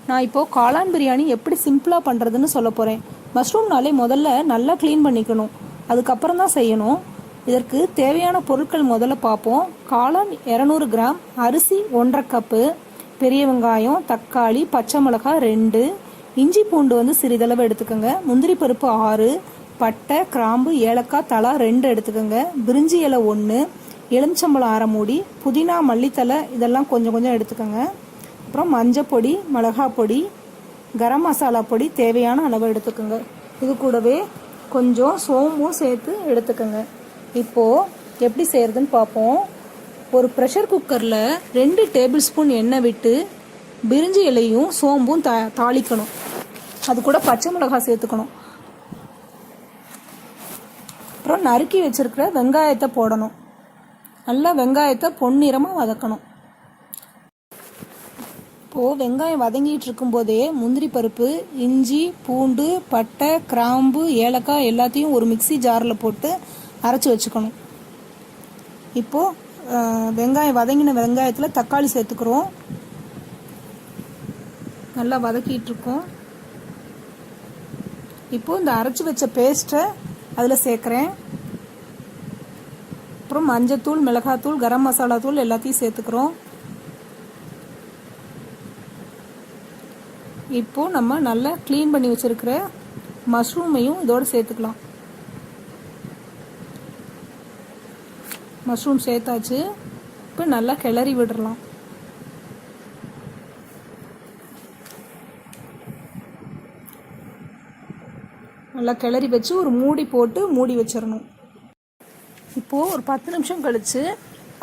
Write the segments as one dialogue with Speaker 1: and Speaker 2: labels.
Speaker 1: நான் இப்போது காளான் பிரியாணி எப்படி சிம்பிளாக பண்ணுறதுன்னு சொல்ல போகிறேன். மஷ்ரூம்னாலே முதல்ல நல்லா க்ளீன் பண்ணிக்கணும், அதுக்கப்புறம் தான் செய்யணும். இதற்கு தேவையான பொருட்கள் முதல்ல பார்ப்போம். காளான் 200 கிராம், அரிசி 1½ கப்பு, பெரிய வெங்காயம், தக்காளி, பச்சை மிளகாய் 2, இஞ்சி பூண்டு சிறிதளவு எடுத்துக்கோங்க, முந்திரி பருப்பு 6, பட்டை, கிராம்பு, ஏலக்காய் தலா 2 எடுத்துக்கோங்க, பிரிஞ்சி இலை 1, எலுமிச்சம்பழம் 1/2 மூடி, புதினா, மல்லித்தலை இதெல்லாம் கொஞ்சம் கொஞ்சம் எடுத்துக்கோங்க. அப்புறம் மஞ்சள் பொடி, மிளகாய் பொடி, கரம் மசாலா பொடி தேவையான அளவு எடுத்துக்கோங்க. இது கூடவே கொஞ்சம் சோம்பும் சேர்த்து எடுத்துக்கோங்க. இப்போது எப்படி செய்கிறதுன்னு பார்ப்போம். ஒரு ப்ரெஷர் குக்கரில் 2 டேபிள் ஸ்பூன் எண்ணெய் விட்டு பிரிஞ்சி இலையும் சோம்பும் தாளிக்கணும். அது கூட பச்சை மிளகாய் சேர்த்துக்கணும். அப்புறம் நறுக்கி வச்சிருக்கிற வெங்காயத்தை போடணும். நல்லா வெங்காயத்தை பொன்னிறமாக வதக்கணும். இப்போது வெங்காயம் வதங்கிட்டு இருக்கும்போதே முந்திரி பருப்பு, இஞ்சி பூண்டு, பட்டை, கிராம்பு, ஏலக்காய் எல்லாத்தையும் ஒரு மிக்சி ஜாரில் போட்டு அரைச்சி வச்சுக்கணும். இப்போது வெங்காயம் வதங்கின வெங்காயத்தில் தக்காளி சேர்த்துக்கிறோம். நல்லா வதக்கிட்டு இருக்கோம். இப்போது இந்த அரைச்சி வச்ச பேஸ்ட்டை அதில் சேர்க்குறேன். அப்புறம் மஞ்சத்தூள், மிளகாத்தூள், கரம் மசாலா தூள் எல்லாத்தையும் சேர்த்துக்கிறோம். இப்போது நம்ம நல்லா க்ளீன் பண்ணி வச்சுருக்கிற மஷ்ரூமையும் இதோடு சேர்த்துக்கலாம். மஷ்ரூம் சேர்த்தாச்சு. இப்போ நல்லா கிளறி விடலாம். நல்லா கிளறி வச்சு ஒரு மூடி போட்டு மூடி வச்சிடணும். இப்போது ஒரு 10 நிமிஷம் கழித்து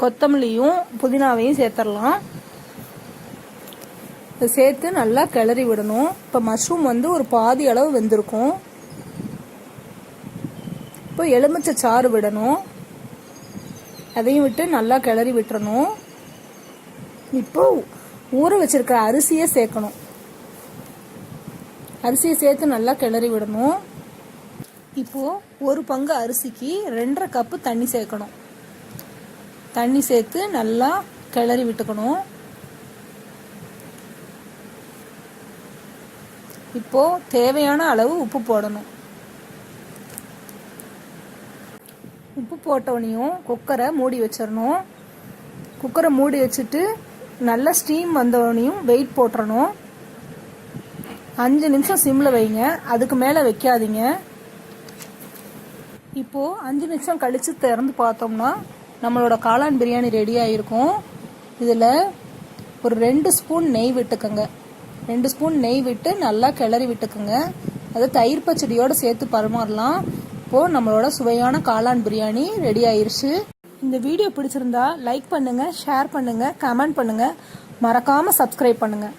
Speaker 1: கொத்தமல்லியும் புதினாவையும் சேர்த்துடலாம். சேர்த்து நல்லா கிளறி விடணும். இப்போ மஷ்ரூம் ஒரு பாதி அளவு வெந்திருக்கும். இப்போ எலுமிச்சை சாறு விடணும். அதையும் விட்டு நல்லா கிளறி விட்டுறணும். இப்போ ஊற வச்சிருக்கிற அரிசியை சேர்க்கணும். அரிசியை சேர்த்து நல்லா கிளறி விடணும். இப்போது ஒரு பங்கு அரிசிக்கு 2½ கப்பு தண்ணி சேர்க்கணும். தண்ணி சேர்த்து நல்லா கிளறி விட்டுக்கணும். இப்போது தேவையான அளவு உப்பு போடணும். உப்பு போட்டவனையும் குக்கரை மூடி வச்சிடணும். குக்கரை மூடி வச்சுட்டு நல்லா ஸ்டீம் வந்தவனையும் வெயிட் போட்டுறணும். 5 நிமிஷம் சிம்மில் வைங்க, அதுக்கு மேலே வைக்காதீங்க. இப்போது 5 நிமிஷம் கழித்து திறந்து பார்த்தோம்னா நம்மளோட காளான் பிரியாணி ரெடி ஆகிருக்கும். இதில் ஒரு 2 ஸ்பூன் நெய் விட்டுக்கோங்க. 2 ஸ்பூன் நெய் விட்டு நல்லா கிளறி விட்டுக்குங்க. அதை தயிர் பச்சடியோடு சேர்த்து பரிமாறலாம். இப்போது நம்மளோட சுவையான காளான் பிரியாணி ரெடி ஆயிருச்சு. இந்த வீடியோ பிடிச்சிருந்தா லைக் பண்ணுங்கள், ஷேர் பண்ணுங்கள், கமெண்ட் பண்ணுங்கள், மறக்காமல் சப்ஸ்கிரைப் பண்ணுங்கள்.